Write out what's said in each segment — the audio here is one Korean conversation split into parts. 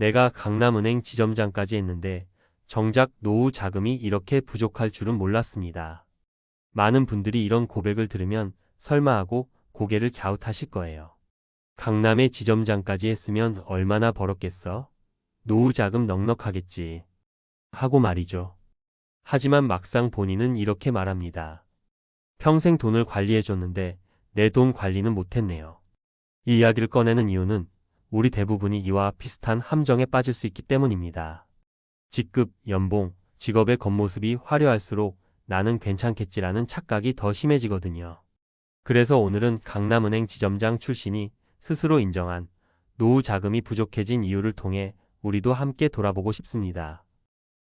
내가 강남은행 지점장까지 했는데 정작 노후 자금이 이렇게 부족할 줄은 몰랐습니다. 많은 분들이 이런 고백을 들으면 설마 하고 고개를 갸웃하실 거예요. 강남의 지점장까지 했으면 얼마나 벌었겠어? 노후 자금 넉넉하겠지. 하고 말이죠. 하지만 막상 본인은 이렇게 말합니다. 평생 돈을 관리해줬는데 내 돈 관리는 못했네요. 이 이야기를 꺼내는 이유는 우리 대부분이 이와 비슷한 함정에 빠질 수 있기 때문입니다. 직급, 연봉, 직업의 겉모습이 화려할수록 나는 괜찮겠지라는 착각이 더 심해지거든요. 그래서 오늘은 강남은행 지점장 출신이 스스로 인정한 노후 자금이 부족해진 이유를 통해 우리도 함께 돌아보고 싶습니다.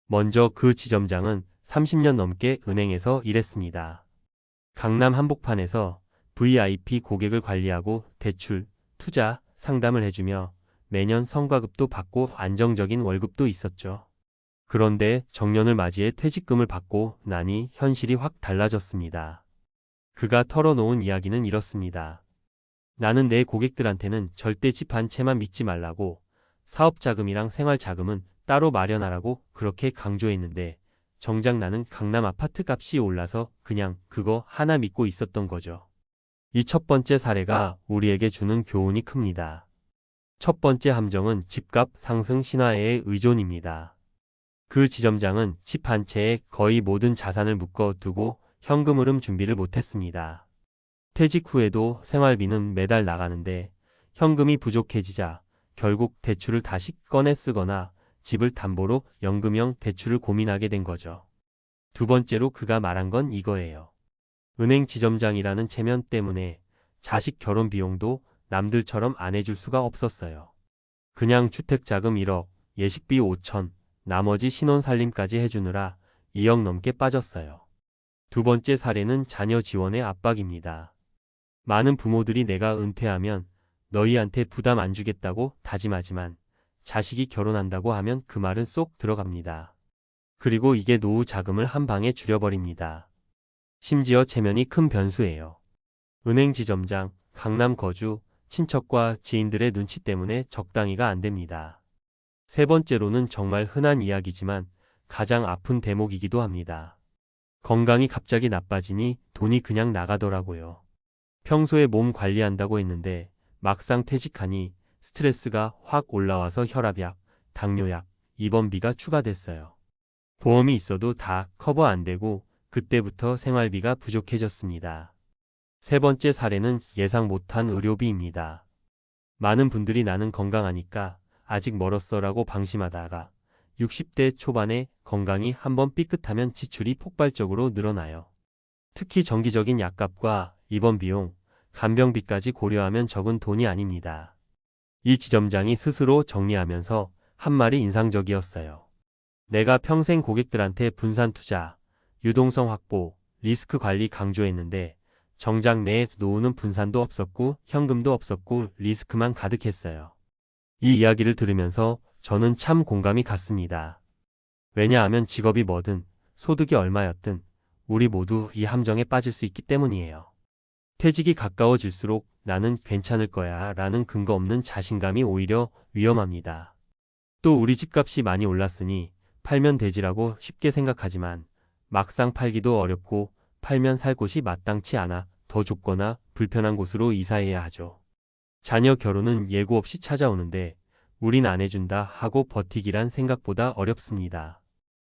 먼저 그 지점장은 30년 넘게 은행에서 일했습니다. 강남 한복판에서 VIP 고객을 관리하고 대출, 투자, 상담을 해주며 매년 성과급도 받고 안정적인 월급도 있었죠. 그런데 정년을 맞이해 퇴직금을 받고 나니 현실이 확 달라졌습니다. 그가 털어놓은 이야기는 이렇습니다. 나는 내 고객들한테는 절대 집 한 채만 믿지 말라고, 사업자금이랑 생활자금은 따로 마련하라고 그렇게 강조했는데 정작 나는 강남 아파트 값이 올라서 그냥 그거 하나 믿고 있었던 거죠. 이 첫 번째 사례가 우리에게 주는 교훈이 큽니다. 첫 번째 함정은 집값 상승 신화에 의존입니다. 그 지점장은 집 한 채에 거의 모든 자산을 묶어두고 현금 흐름 준비를 못했습니다. 퇴직 후에도 생활비는 매달 나가는데 현금이 부족해지자 결국 대출을 다시 꺼내 쓰거나 집을 담보로 연금형 대출을 고민하게 된 거죠. 두 번째로 그가 말한 건 이거예요. 은행 지점장이라는 체면 때문에 자식 결혼 비용도 남들처럼 안 해줄 수가 없었어요. 그냥 주택자금 1억, 예식비 5천, 나머지 신혼살림까지 해주느라 2억 넘게 빠졌어요. 두 번째 사례는 자녀 지원의 압박입니다. 많은 부모들이 내가 은퇴하면 너희한테 부담 안 주겠다고 다짐하지만 자식이 결혼한다고 하면 그 말은 쏙 들어갑니다. 그리고 이게 노후 자금을 한 방에 줄여버립니다. 심지어 체면이 큰 변수예요. 은행 지점장, 강남 거주, 친척과 지인들의 눈치 때문에 적당히가 안 됩니다. 세 번째로는 정말 흔한 이야기지만 가장 아픈 대목이기도 합니다. 건강이 갑자기 나빠지니 돈이 그냥 나가더라고요. 평소에 몸 관리한다고 했는데 막상 퇴직하니 스트레스가 확 올라와서 혈압약, 당뇨약, 입원비가 추가됐어요. 보험이 있어도 다 커버 안 되고 그때부터 생활비가 부족해졌습니다. 세 번째 사례는 예상 못한 의료비입니다. 많은 분들이 나는 건강하니까 아직 멀었어라고 방심하다가 60대 초반에 건강이 한번 삐끗하면 지출이 폭발적으로 늘어나요. 특히 정기적인 약값과 입원 비용, 간병비까지 고려하면 적은 돈이 아닙니다. 이 지점장이 스스로 정리하면서 한 말이 인상적이었어요. 내가 평생 고객들한테 분산 투자, 유동성 확보, 리스크 관리 강조했는데 정작 내 노후는 분산도 없었고 현금도 없었고 리스크만 가득했어요. 이 이야기를 들으면서 저는 참 공감이 갔습니다. 왜냐하면 직업이 뭐든 소득이 얼마였든 우리 모두 이 함정에 빠질 수 있기 때문이에요. 퇴직이 가까워질수록 나는 괜찮을 거야 라는 근거 없는 자신감이 오히려 위험합니다. 또 우리 집값이 많이 올랐으니 팔면 되지라고 쉽게 생각하지만 막상 팔기도 어렵고 팔면 살 곳이 마땅치 않아 더 좁거나 불편한 곳으로 이사해야 하죠. 자녀 결혼은 예고 없이 찾아오는데 우린 안 해준다 하고 버티기란 생각보다 어렵습니다.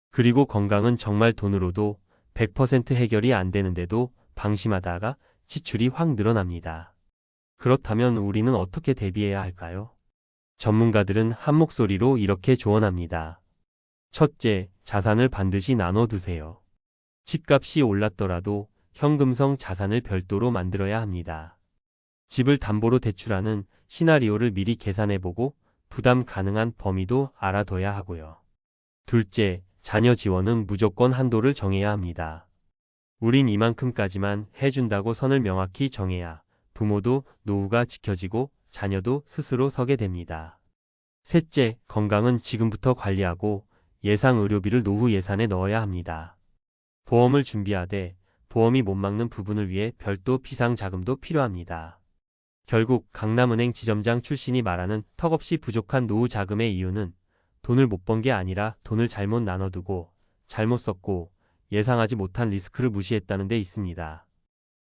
그리고 건강은 정말 돈으로도 100% 해결이 안 되는데도 방심하다가 지출이 확 늘어납니다. 그렇다면 우리는 어떻게 대비해야 할까요? 전문가들은 한 목소리로 이렇게 조언합니다. 첫째, 자산을 반드시 나눠두세요. 집값이 올랐더라도 현금성 자산을 별도로 만들어야 합니다. 집을 담보로 대출하는 시나리오를 미리 계산해보고 부담 가능한 범위도 알아둬야 하고요. 둘째, 자녀 지원은 무조건 한도를 정해야 합니다. 우린 이만큼까지만 해준다고 선을 명확히 정해야 부모도 노후가 지켜지고 자녀도 스스로 서게 됩니다. 셋째, 건강은 지금부터 관리하고 예상 의료비를 노후 예산에 넣어야 합니다. 보험을 준비하되 보험이 못 막는 부분을 위해 별도 비상자금도 필요합니다. 결국 강남은행 지점장 출신이 말하는 턱없이 부족한 노후 자금의 이유는 돈을 못 번 게 아니라 돈을 잘못 나눠두고 잘못 썼고 예상하지 못한 리스크를 무시했다는 데 있습니다.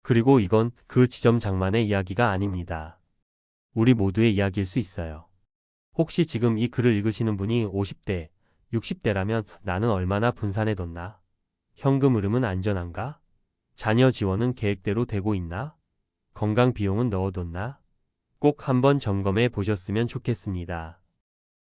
그리고 이건 그 지점장만의 이야기가 아닙니다. 우리 모두의 이야기일 수 있어요. 혹시 지금 이 글을 읽으시는 분이 50대, 60대라면 나는 얼마나 분산해뒀나? 현금 흐름은 안전한가? 자녀 지원은 계획대로 되고 있나? 건강 비용은 넣어뒀나? 꼭 한번 점검해 보셨으면 좋겠습니다.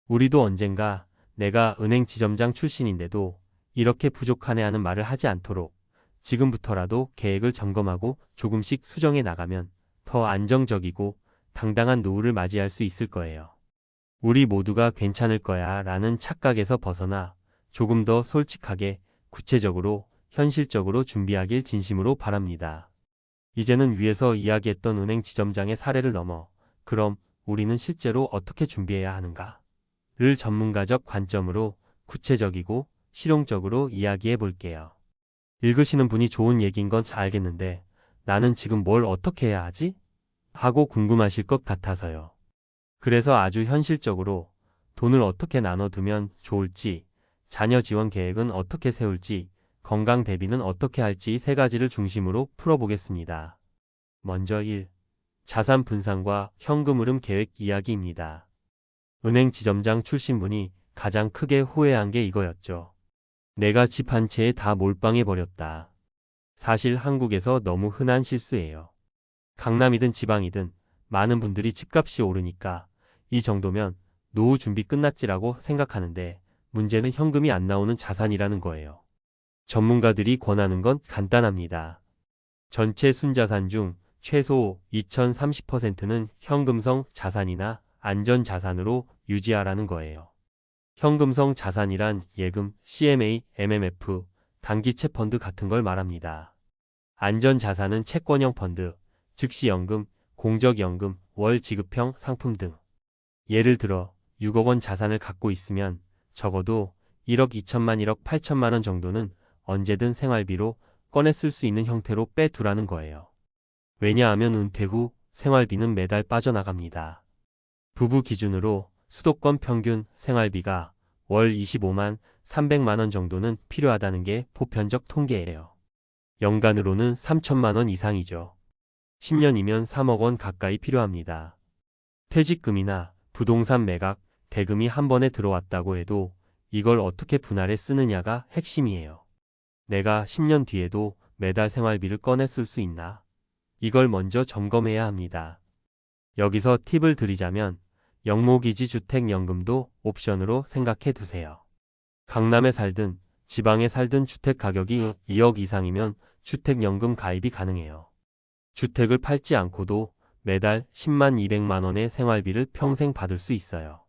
우리도 언젠가 내가 은행 지점장 출신인데도 이렇게 부족하네 하는 말을 하지 않도록 지금부터라도 계획을 점검하고 조금씩 수정해 나가면 더 안정적이고 당당한 노후를 맞이할 수 있을 거예요. 우리 모두가 괜찮을 거야 라는 착각에서 벗어나 조금 더 솔직하게 구체적으로 현실적으로 준비하길 진심으로 바랍니다. 이제는 위에서 이야기했던 은행 지점장의 사례를 넘어 그럼 우리는 실제로 어떻게 준비해야 하는가? 를 전문가적 관점으로 구체적이고 실용적으로 이야기해 볼게요. 읽으시는 분이 좋은 얘기인 건 잘 알겠는데 나는 지금 뭘 어떻게 해야 하지? 하고 궁금하실 것 같아서요. 그래서 아주 현실적으로 돈을 어떻게 나눠두면 좋을지, 자녀 지원 계획은 어떻게 세울지, 건강 대비는 어떻게 할지 세 가지를 중심으로 풀어보겠습니다. 먼저 1. 자산 분산과 현금 흐름 계획 이야기입니다. 은행 지점장 출신분이 가장 크게 후회한 게 이거였죠. 내가 집 한 채에 다 몰빵해 버렸다. 사실 한국에서 너무 흔한 실수예요. 강남이든 지방이든 많은 분들이 집값이 오르니까 이 정도면 노후 준비 끝났지라고 생각하는데 문제는 현금이 안 나오는 자산이라는 거예요. 전문가들이 권하는 건 간단합니다. 전체 순자산 중 최소 2030%는 현금성 자산이나 안전자산으로 유지하라는 거예요. 현금성 자산이란 예금, CMA, MMF, 단기채 펀드 같은 걸 말합니다. 안전자산은 채권형 펀드, 즉시연금, 공적연금, 월지급형 상품 등. 예를 들어 6억 원 자산을 갖고 있으면 적어도 1억 2천만 1억 8천만 원 정도는 언제든 생활비로 꺼내 쓸 수 있는 형태로 빼두라는 거예요. 왜냐하면 은퇴 후 생활비는 매달 빠져나갑니다. 부부 기준으로 수도권 평균 생활비가 월 25만 300만 원 정도는 필요하다는 게 보편적 통계예요. 연간으로는 3천만 원 이상이죠. 10년이면 3억 원 가까이 필요합니다. 퇴직금이나 부동산 매각, 대금이 한 번에 들어왔다고 해도 이걸 어떻게 분할해 쓰느냐가 핵심이에요. 내가 10년 뒤에도 매달 생활비를 꺼내 쓸 수 있나? 이걸 먼저 점검해야 합니다. 여기서 팁을 드리자면 영목이지주택연금도 옵션으로 생각해 두세요. 강남에 살든 지방에 살든 주택 가격이 2억 이상이면 주택연금 가입이 가능해요. 주택을 팔지 않고도 매달 10만 200만 원의 생활비를 평생 받을 수 있어요.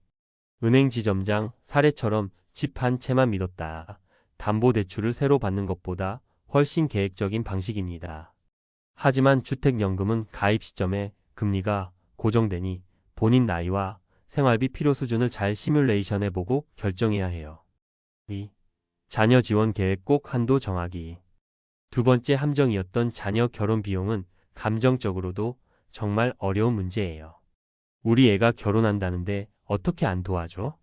은행 지점장 사례처럼 집 한 채만 믿었다. 담보대출을 새로 받는 것보다 훨씬 계획적인 방식입니다. 하지만 주택연금은 가입 시점에 금리가 고정되니 본인 나이와 생활비 필요 수준을 잘 시뮬레이션해보고 결정해야 해요. 2. 자녀 지원 계획 꼭 한도 정하기. 두 번째 함정이었던 자녀 결혼 비용은 감정적으로도 정말 어려운 문제예요. 우리 애가 결혼한다는데 어떻게 안 도와줘?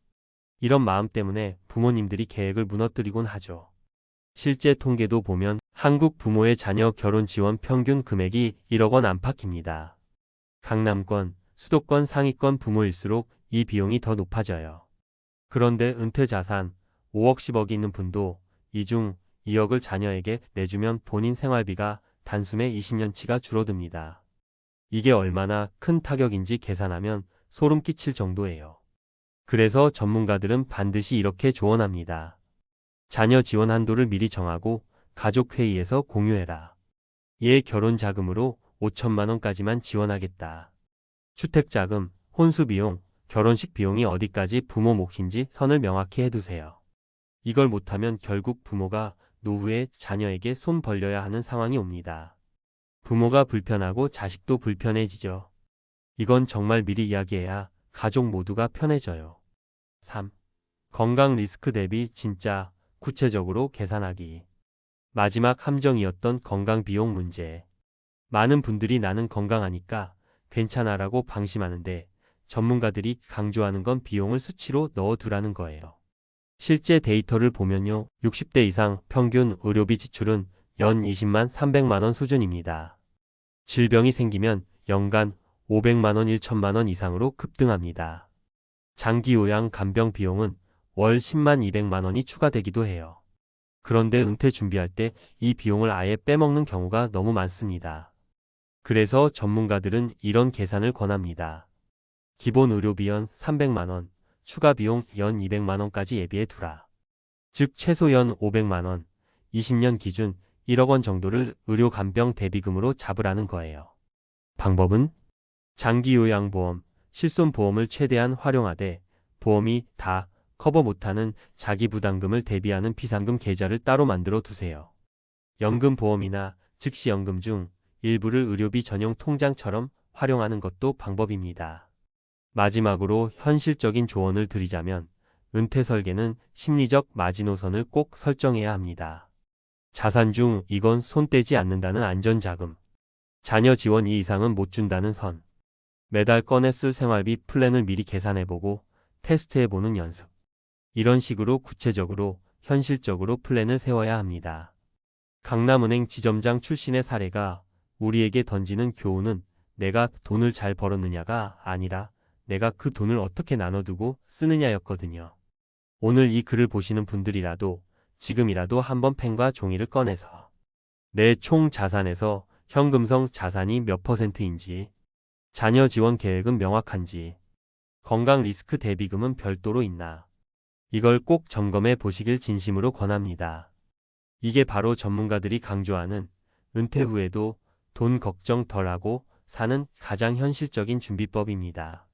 이런 마음 때문에 부모님들이 계획을 무너뜨리곤 하죠. 실제 통계도 보면 한국 부모의 자녀 결혼 지원 평균 금액이 1억 원 안팎입니다. 강남권, 수도권 상위권 부모일수록 이 비용이 더 높아져요. 그런데 은퇴 자산 5억 10억이 있는 분도 이 중 2억을 자녀에게 내주면 본인 생활비가 단숨에 20년치가 줄어듭니다. 이게 얼마나 큰 타격인지 계산하면 소름 끼칠 정도예요. 그래서 전문가들은 반드시 이렇게 조언합니다. 자녀 지원 한도를 미리 정하고 가족회의에서 공유해라. 얘 결혼 자금으로 5천만 원까지만 지원하겠다. 주택자금, 혼수비용, 결혼식 비용이 어디까지 부모 몫인지 선을 명확히 해두세요. 이걸 못하면 결국 부모가 노후에 자녀에게 손 벌려야 하는 상황이 옵니다. 부모가 불편하고 자식도 불편해지죠. 이건 정말 미리 이야기해야 가족 모두가 편해져요. 3. 건강 리스크 대비 진짜 구체적으로 계산하기. 마지막 함정이었던 건강 비용 문제. 많은 분들이 나는 건강하니까 괜찮아라고 방심하는데 전문가들이 강조하는 건 비용을 수치로 넣어두라는 거예요. 실제 데이터를 보면요. 60대 이상 평균 의료비 지출은 연 20만 300만 원 수준입니다. 질병이 생기면 연간 500만 원, 1천만 원 이상으로 급등합니다. 장기 요양 간병 비용은 월 10만 200만 원이 추가되기도 해요. 그런데 은퇴 준비할 때 이 비용을 아예 빼먹는 경우가 너무 많습니다. 그래서 전문가들은 이런 계산을 권합니다. 기본 의료비 연 300만 원, 추가 비용 연 200만 원까지 예비해 두라. 즉 최소 연 500만 원, 20년 기준 1억 원 정도를 의료 간병 대비금으로 잡으라는 거예요. 방법은 장기요양보험, 실손보험을 최대한 활용하되 보험이 다 커버 못하는 자기부담금을 대비하는 비상금 계좌를 따로 만들어 두세요. 연금보험이나 즉시연금 중 일부를 의료비 전용 통장처럼 활용하는 것도 방법입니다. 마지막으로 현실적인 조언을 드리자면 은퇴 설계는 심리적 마지노선을 꼭 설정해야 합니다. 자산 중 이건 손 떼지 않는다는 안전자금, 자녀 지원 이 이상은 못 준다는 선, 매달 꺼내 쓸 생활비 플랜을 미리 계산해보고 테스트해보는 연습. 이런 식으로 구체적으로 현실적으로 플랜을 세워야 합니다. 강남은행 지점장 출신의 사례가 우리에게 던지는 교훈은 내가 돈을 잘 벌었느냐가 아니라 내가 그 돈을 어떻게 나눠두고 쓰느냐였거든요. 오늘 이 글을 보시는 분들이라도 지금이라도 한번 펜과 종이를 꺼내서 내 총 자산에서 현금성 자산이 몇 %인지, 자녀 지원 계획은 명확한지, 건강 리스크 대비금은 별도로 있나, 이걸 꼭 점검해 보시길 진심으로 권합니다. 이게 바로 전문가들이 강조하는 은퇴 후에도 돈 걱정 덜하고 사는 가장 현실적인 준비법입니다.